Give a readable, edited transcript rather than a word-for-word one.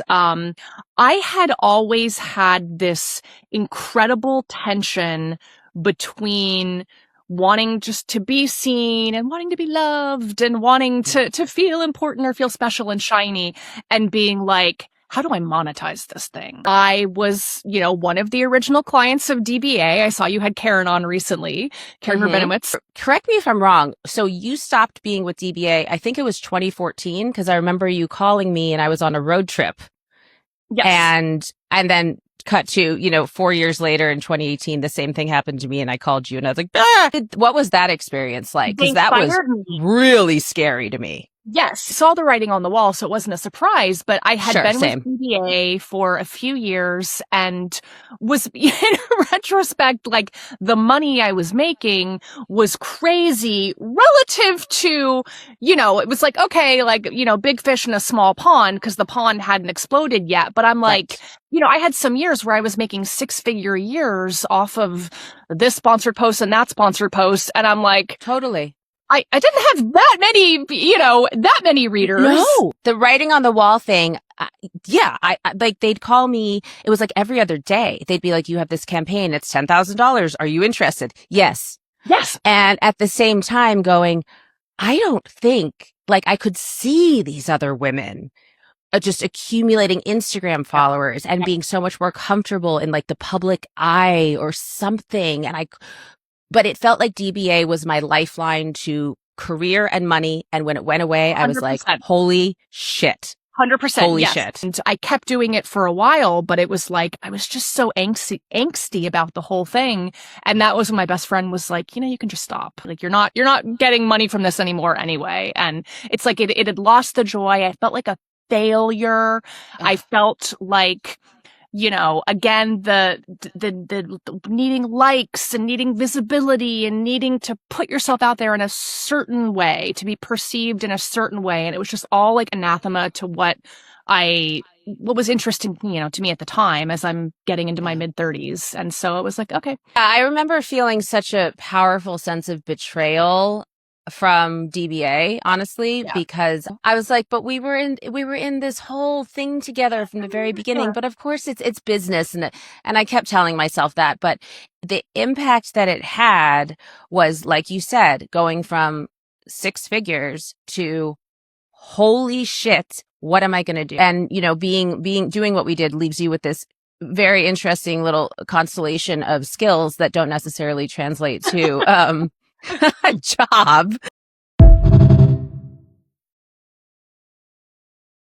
was, I had always had this incredible tension between wanting just to be seen and wanting to be loved and wanting to feel important or feel special and shiny, and being like, how do I monetize this thing? I was, one of the original clients of DBA. I saw you had Karen on recently, Karen Rabinowitz. Correct me if I'm wrong. So you stopped being with DBA, I think it was 2014, because I remember you calling me and I was on a road trip. Yes. And then cut to, 4 years later in 2018, the same thing happened to me and I called you and I was like, ah! What was that experience like? Because that was really scary to me. Yes, saw the writing on the wall, so it wasn't a surprise, but I had been with DBA for a few years and was, in retrospect, like, the money I was making was crazy relative to, it was like, okay, like, big fish in a small pond, because the pond hadn't exploded yet. But I'm like, I had some years where I was making 6-figure years off of this sponsored post and that sponsored post. And I'm like, totally. I didn't have that many readers. No, the writing on the wall thing. I like, they'd call me. It was like every other day. They'd be like, you have this campaign. It's $10,000. Are you interested? Yes. Yes. And at the same time going, I don't think, like, I could see these other women just accumulating Instagram followers and being so much more comfortable in like the public eye or something. But it felt like DBA was my lifeline to career and money. And when it went away, I was 100%. Like, holy shit. 100%. Holy yes. shit. And I kept doing it for a while, but it was like, I was just so angsty about the whole thing. And that was when my best friend was like, you can just stop. Like, you're not getting money from this anymore anyway. And it's like, it had lost the joy. I felt like a failure. I felt like, again, the needing likes and needing visibility and needing to put yourself out there in a certain way, to be perceived in a certain way. And it was just all like anathema to what was interesting, to me at the time, as I'm getting into my mid-30s. And so it was like, okay. I remember feeling such a powerful sense of betrayal from DBA, honestly, because I was like, but we were in this whole thing together from the very beginning. Sure. But of course it's business. And I kept telling myself that, but the impact that it had was, like you said, going from 6 figures to holy shit, what am I going to do? And, doing what we did leaves you with this very interesting little constellation of skills that don't necessarily translate to, a job.